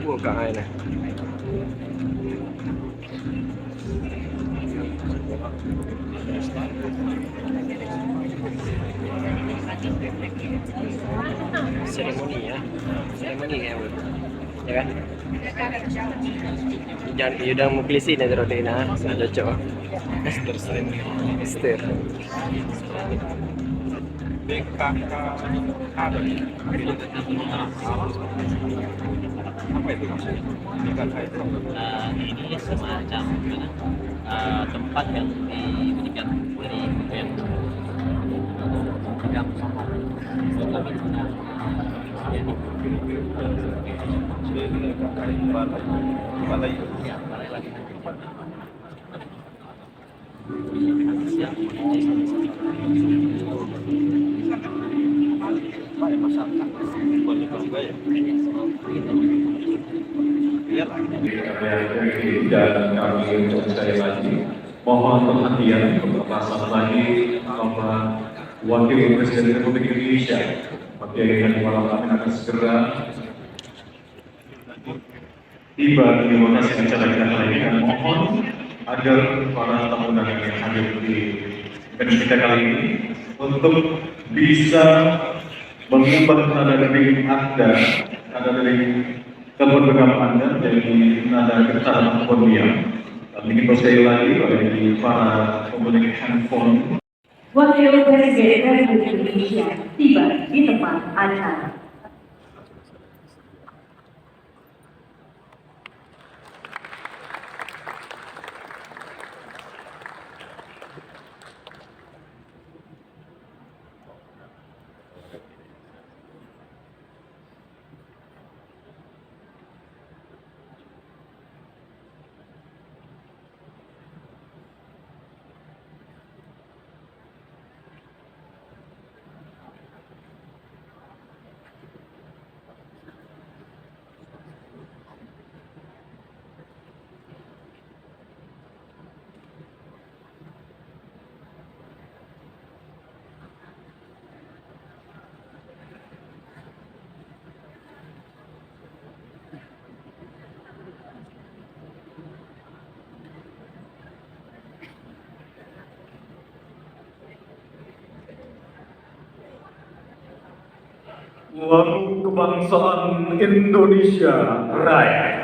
Buka ini. Seremoni ya, seremoni ya, Bu. Ya kan? Jangan udah mau klisi nih roti nah, ada cocok. Ester seremoni. Ester. Apa itu maksudnya? Ini semacam tempat yang diberikan dari yang pegang sama Balai. ya balai lagi dan kami untuk sekali lagi mohon perhatian untuk pasang lagi bahwa Wakil Presiden Republik Indonesia Bapak Ibu akan segera tiba di lokasi acara kita kali ini dan mohon agar para tamu undangan yang hadir di event kita kali ini untuk bisa mengubah nada dering Anda, nada dering keberagaman Anda jadi nada getar ataupun diam. Dan ingin sekali lagi bagi para pemilik handphone. Wakil Presiden Republik Indonesia tiba di tempat acara. Lagu Kebangsaan Indonesia Raya.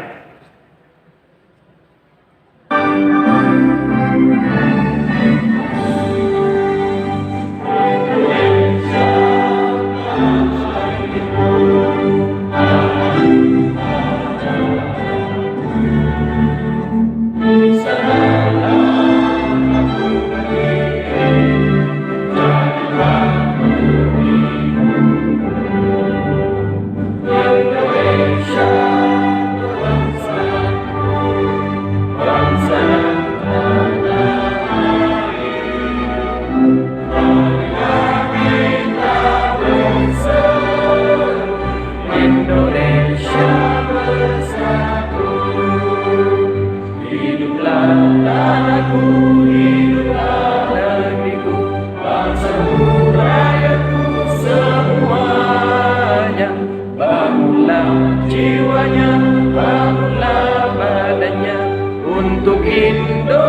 Jiwanya, bangunlah badannya untuk Indonesia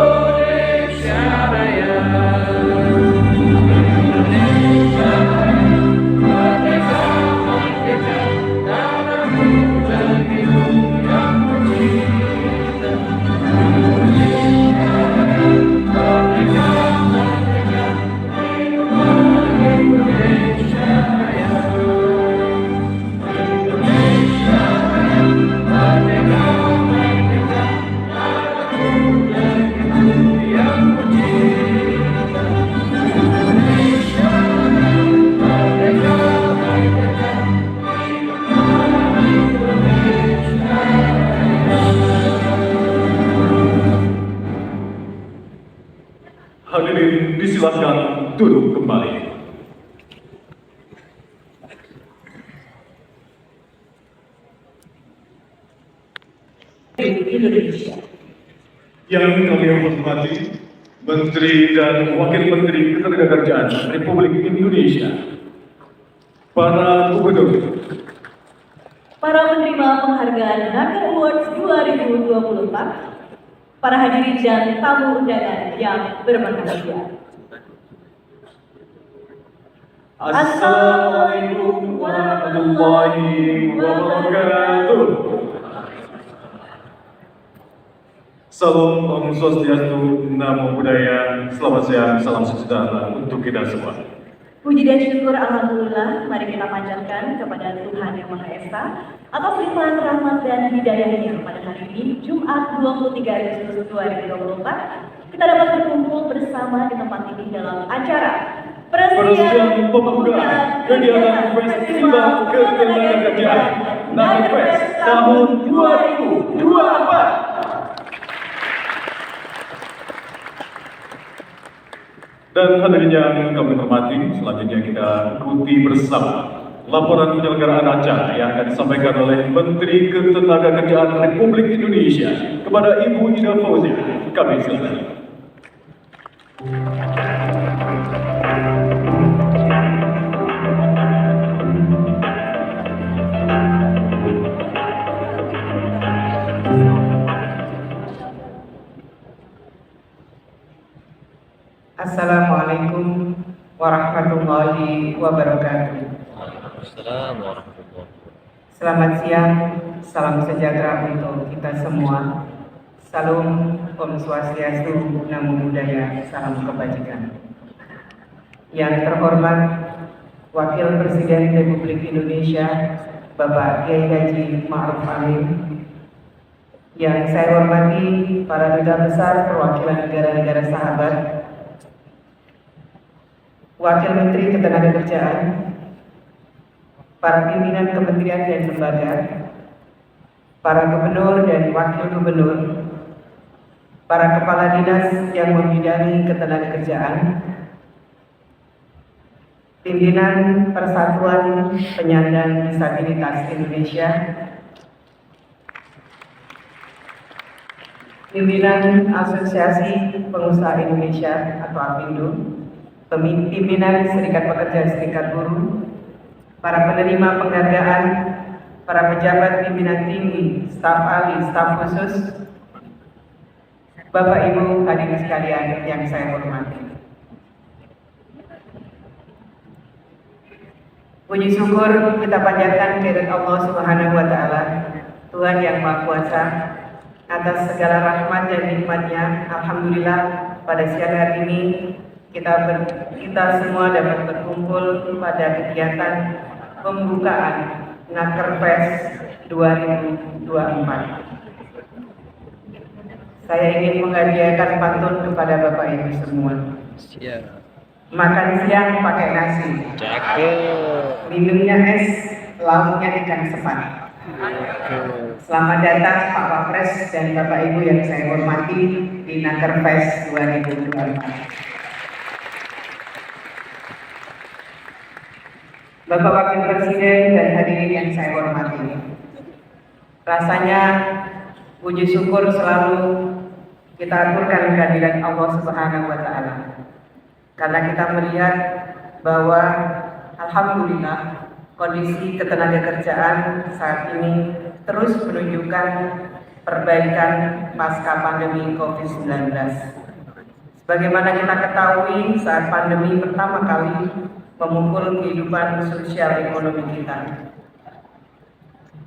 Raya. Indonesia merdeka, merdeka, tanahku negeriku yang tercinta. Indonesia merdeka, merdeka, Indonesia Raya. Merdeka, merdeka, tanahku negeriku. hadirin disilakan duduk kembali. Indonesia. Yang kami hormati Menteri dan Wakil Menteri Ketenagakerjaan Republik Indonesia, para gubernur, Para penerima penghargaan Naker Awards 2024, para hadirin dan tamu undangan yang berbahagia. Assalamualaikum warahmatullahi wabarakatuh. Salam Om Swastiastu, Namo Buddhaya, selamat siang, salam sejahtera untuk kita semua. Puji dan syukur Alhamdulillah, mari kita panjatkan kepada Tuhan Yang Maha Esa atas limpahan rahmat dan hidayahnya pada hari ini, Jumat 23 Agustus 2024. Kita dapat berkumpul bersama di tempat ini dalam acara Persiapan pembukaan kegiatan Festival Ketenagakerjaan Naker Fest tahun 2024. Dan hadirin yang kami hormati, selanjutnya kita ikuti bersama laporan penyelenggaraan acara yang akan disampaikan oleh Menteri Ketenagakerjaan Republik Indonesia kepada Ibu Ida Fauzia. Kami silakan. Assalamualaikum warahmatullahi wabarakatuh. Waalaikumsalam warahmatullahi wabarakatuh. Selamat siang, salam sejahtera untuk kita semua. Salam Om Swastiastu, Namo Buddhaya, salam kebajikan. Yang terhormat Wakil Presiden Republik Indonesia, Bapak Kiai Haji Ma'ruf Amin. Yang saya hormati para duta besar perwakilan negara-negara sahabat, Wakil Menteri Ketenagakerjaan, para pimpinan kementerian dan lembaga, para gubernur dan wakil gubernur, para kepala dinas yang membidangi ketenagakerjaan, pimpinan Persatuan Penyandang Disabilitas Indonesia, pimpinan Asosiasi Pengusaha Indonesia atau APindo, pimpinan Serikat Pekerja Serikat Buruh, para penerima penghargaan, para pejabat pimpinan tinggi, staf ahli, staf khusus, Bapak Ibu hadirin sekalian yang saya hormati. Puji syukur kita panjatkan kehadirat Allah Subhanahu wa Ta'ala, Tuhan yang Maha Kuasa, atas segala rahmat dan nikmatnya. Alhamdulillah pada siang hari ini kita semua dapat berkumpul pada kegiatan pembukaan Naker Fest 2024. Saya ingin menghadiahkan pantun kepada Bapak Ibu semua. Siap. Makan siang pakai nasi, Cakep. minumnya es, lauknya ikan sepat. Selamat datang Pak Wapres dan Bapak Ibu yang saya hormati di Naker Fest 2024. Bapak Wakil Presiden dan hadirin yang saya hormati, rasanya puji syukur selalu kita aturkan kehadiran Allah Subhanahu wa Ta'ala, karena kita melihat bahwa alhamdulillah kondisi ketenagakerjaan saat ini terus menunjukkan perbaikan pasca pandemi COVID-19. Sebagaimana kita ketahui, saat pandemi pertama kali memukul kehidupan sosial ekonomi kita,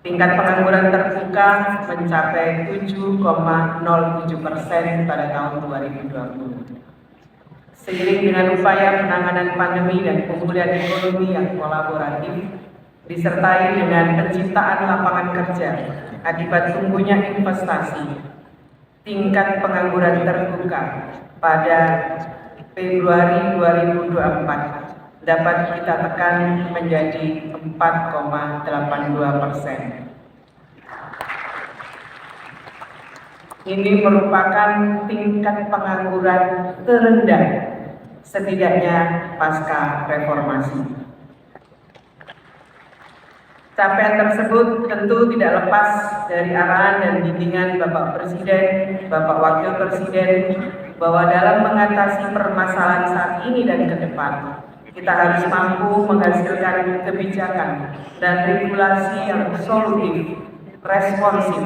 tingkat pengangguran terbuka mencapai 7,07% pada tahun 2020. Seiring dengan upaya penanganan pandemi dan pemulihan ekonomi yang kolaboratif, disertai dengan penciptaan lapangan kerja akibat tumbuhnya investasi, tingkat pengangguran terbuka pada Februari 2024 dapat kita tekan menjadi 4,82%. Ini merupakan tingkat pengangguran terendah setidaknya pasca reformasi. Capaian tersebut tentu tidak lepas dari arahan dan bimbingan Bapak Presiden, Bapak Wakil Presiden, bahwa dalam mengatasi permasalahan saat ini dan ke depan, kita harus mampu menghasilkan kebijakan dan regulasi yang solutif, responsif,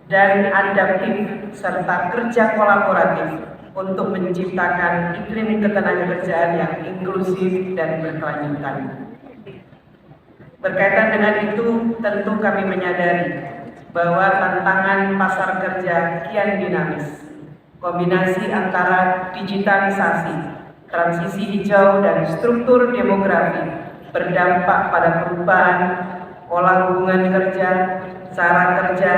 dan adaptif, serta kerja kolaboratif untuk menciptakan iklim ketenagakerjaan yang inklusif dan berkelanjutan. Berkaitan dengan itu, tentu kami menyadari bahwa tantangan pasar kerja kian dinamis. Kombinasi antara digitalisasi, transisi hijau, dan struktur demografi berdampak pada perubahan pola hubungan kerja, cara kerja,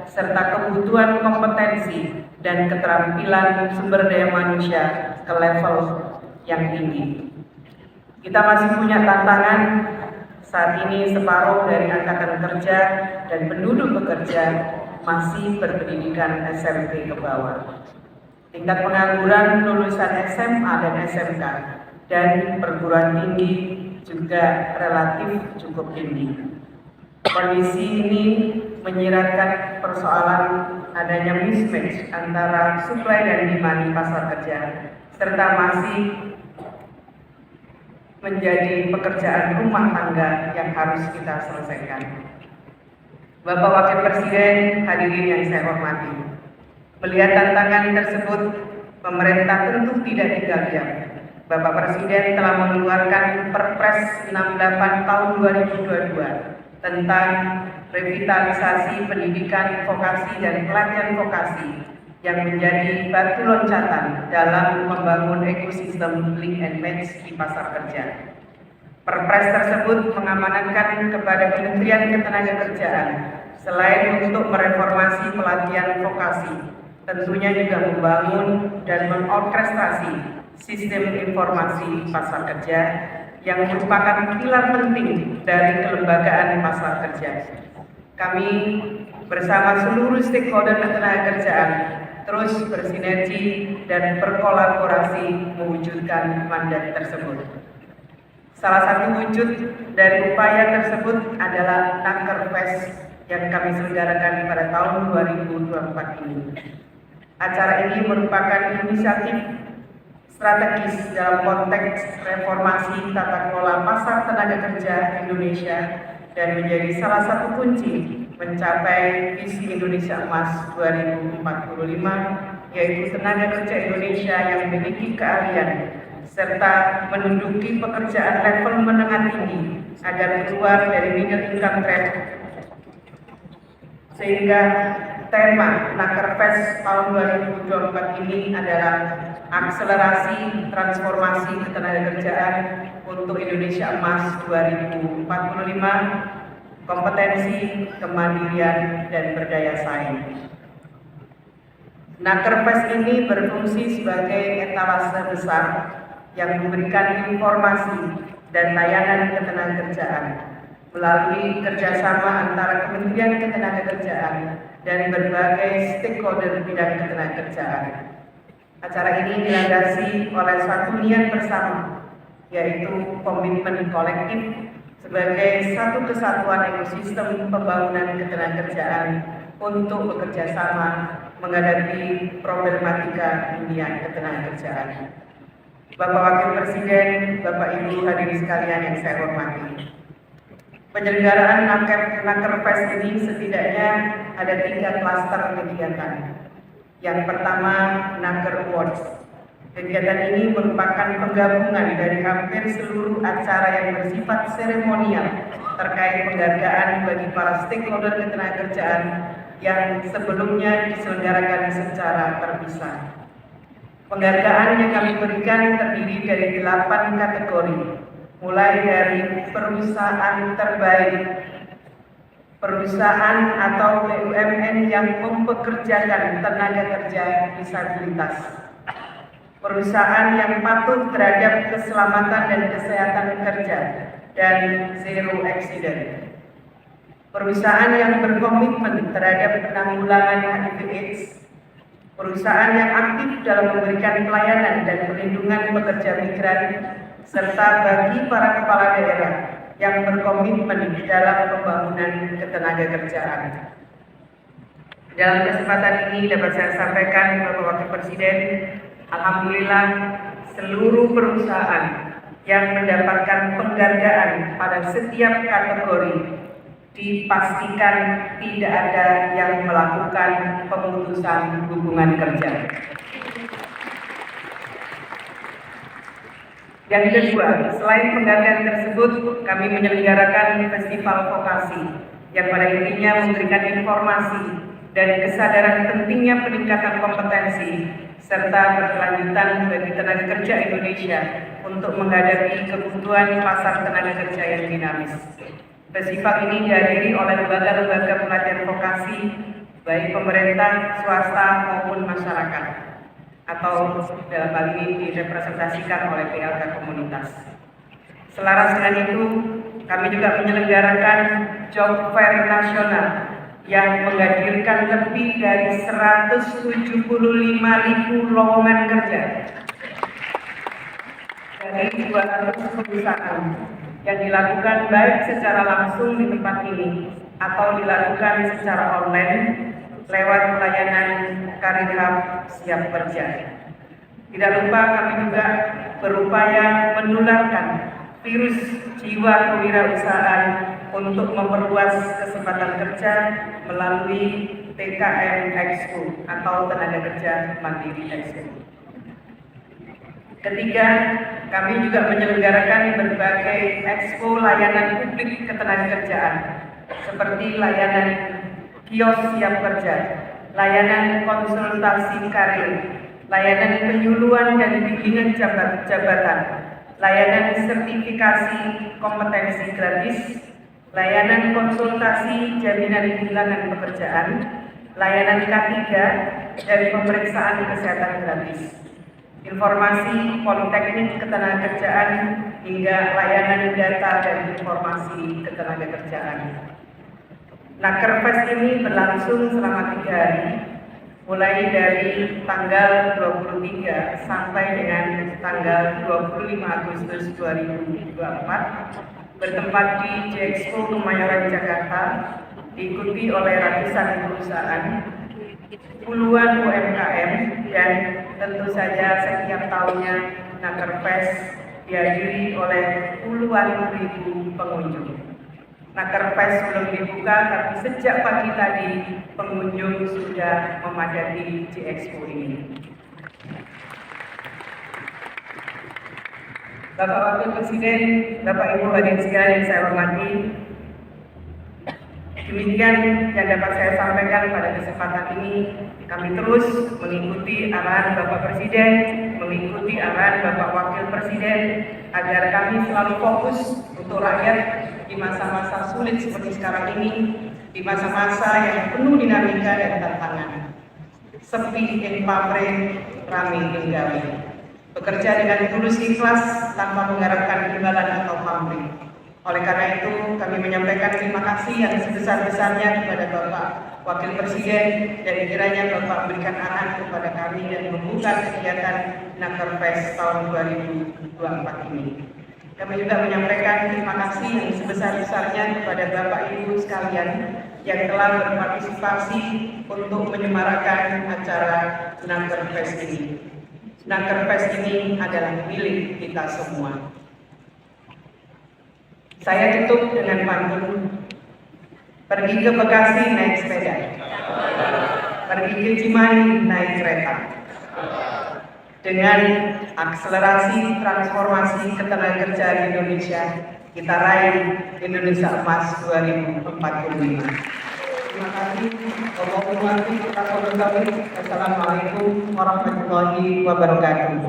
serta kebutuhan kompetensi dan keterampilan sumber daya manusia ke level yang tinggi. Kita masih punya tantangan. Saat ini separuh dari angkatan kerja dan penduduk bekerja masih berpendidikan SMP ke bawah. Tingkat pengangguran lulusan SMA dan SMK dan perguruan tinggi juga relatif cukup tinggi. Kondisi ini menyiratkan persoalan adanya mismatch antara supply dan demand pasar kerja, serta masih menjadi pekerjaan rumah tangga yang harus kita selesaikan. Bapak Wakil Presiden, hadirin yang saya hormati, melihat tantangan tersebut, pemerintah tentu tidak tinggal diam. Bapak Presiden telah mengeluarkan Perpres 68 tahun 2022 tentang revitalisasi pendidikan vokasi dan pelatihan vokasi yang menjadi batu loncatan dalam membangun ekosistem link and match di pasar kerja. Perpres tersebut mengamanatkan kepada Kementerian Ketenagakerjaan selain untuk mereformasi pelatihan vokasi, tentunya juga membangun dan mengorkestrasi sistem informasi pasar kerja yang merupakan pilar penting dari kelembagaan pasar kerja. Kami bersama seluruh stakeholder ketenagakerjaan terus bersinergi dan berkolaborasi mewujudkan mandat tersebut. Salah satu wujud dari upaya tersebut adalah Nakerfest yang kami selenggarakan pada tahun 2024 ini. Acara ini merupakan inisiatif strategis dalam konteks reformasi tata kelola pasar tenaga kerja Indonesia dan menjadi salah satu kunci mencapai visi Indonesia Emas 2045, yaitu tenaga kerja Indonesia yang memiliki keahlian serta menduduki pekerjaan level menengah tinggi agar keluar dari middle income trap. Sehingga tema Nakerfest tahun 2024 ini adalah akselerasi transformasi ketenagakerjaan untuk Indonesia Emas 2045, kompetensi, kemandirian, dan berdaya saing. Nakerfest ini berfungsi sebagai etalase besar yang memberikan informasi dan layanan ketenagakerjaan melalui kerjasama antara Kementerian Ketenagakerjaan dan berbagai stakeholder bidang ketenagakerjaan. Acara ini dilandasi oleh satu niat bersama, yaitu komitmen kolektif sebagai satu kesatuan ekosistem pembangunan ketenagakerjaan untuk bekerja sama menghadapi problematika dunia ketenagakerjaan. Bapak Wakil Presiden, Bapak Ibu hadirin sekalian yang saya hormati, penyelenggaraan Nakerfest ini setidaknya ada 3 klaster kegiatan. Yang pertama, Naker Awards. Kegiatan ini merupakan penggabungan dari hampir seluruh acara yang bersifat seremonial terkait penghargaan bagi para stakeholder ketenagakerjaan yang sebelumnya diselenggarakan secara terpisah. Penghargaan yang kami berikan terdiri dari 8 kategori, mulai dari perusahaan terbaik, perusahaan atau BUMN yang mempekerjakan tenaga kerja disabilitas, perusahaan yang patuh terhadap keselamatan dan kesehatan kerja dan zero accident, perusahaan yang berkomitmen terhadap penanggulangan HIV/AIDS, perusahaan yang aktif dalam memberikan pelayanan dan perlindungan pekerja migran, serta bagi para kepala daerah yang berkomitmen dalam pembangunan ketenagakerjaan. Dalam kesempatan ini dapat saya sampaikan Bapak Wakil Presiden, alhamdulillah seluruh perusahaan yang mendapatkan penghargaan pada setiap kategori dipastikan tidak ada yang melakukan pemutusan hubungan kerja. Yang kedua, selain penghargaan tersebut, kami menyelenggarakan festival vokasi yang pada intinya memberikan informasi dan kesadaran pentingnya peningkatan kompetensi serta berkelanjutan bagi tenaga kerja Indonesia untuk menghadapi kebutuhan pasar tenaga kerja yang dinamis. Festival ini dihadiri oleh lembaga-lembaga pelatihan vokasi, baik pemerintah, swasta maupun masyarakat, atau dalam hal ini direpresentasikan oleh PLK komunitas. Selaras dengan itu, kami juga menyelenggarakan Job Fair Nasional yang menghadirkan lebih dari 175.000 lowongan kerja dari 200 perusahaan yang dilakukan baik secara langsung di tempat ini atau dilakukan secara online lewat layanan Karir Hub Siap Kerja. Tidak lupa kami juga berupaya menularkan virus jiwa kewirausahaan untuk memperluas kesempatan kerja melalui TKM Expo atau Tenaga Kerja Mandiri Expo. Ketiga, kami juga menyelenggarakan berbagai expo layanan publik ketenagakerjaan seperti layanan kios siap kerja, layanan konsultasi karir, layanan penyuluhan dan bimbingan jabatan, layanan sertifikasi kompetensi gratis, layanan konsultasi jaminan kehilangan pekerjaan, layanan K3 dan pemeriksaan kesehatan gratis, informasi politeknik ketenagakerjaan hingga layanan data dan informasi ketenagakerjaan. Nakerfest ini berlangsung selama 3 hari, mulai dari tanggal 23 sampai dengan tanggal 25 Agustus 2024, bertempat di J-Expo Kemayoran Jakarta, diikuti oleh ratusan perusahaan, puluhan UMKM, dan tentu saja setiap tahunnya Nakerfest dihadiri oleh puluhan ribu pengunjung. Nakerfest belum dibuka, tapi sejak pagi tadi pengunjung sudah memadati J-Expo ini. Bapak Wakil Presiden, Bapak Ibu hadirin sekalian yang saya hormati, demikian yang dapat saya sampaikan pada kesempatan ini. Kami terus mengikuti arahan Bapak Presiden, mengikuti arahan Bapak Wakil Presiden, agar kami selalu fokus untuk rakyat di masa-masa sulit seperti sekarang ini, di masa-masa yang penuh dinamika dan tantangan. Sepi ing pamrih, rame ing gawe. Bekerja dengan tulus ikhlas tanpa mengharapkan imbalan atau pamrih. Oleh karena itu, kami menyampaikan terima kasih yang sebesar-besarnya kepada Bapak Wakil Presiden, dan kiranya Bapak berikan arahan kepada kami dan membuka kegiatan Nakerfest tahun 2024 ini. Kami juga menyampaikan terima kasih yang sebesar-besarnya kepada Bapak Ibu sekalian yang telah berpartisipasi untuk menyemarakan acara Nakerfest ini. Nakerfest ini adalah milik kita semua. Saya tutup dengan pantun. Pergi ke Bekasi naik sepeda, pergi ke Cimahi naik kereta. Dengan akselerasi transformasi ketenagakerjaan Indonesia, kita raih Indonesia Emas 2045. Terima kasih. Assalamualaikum warahmatullahi wabarakatuh.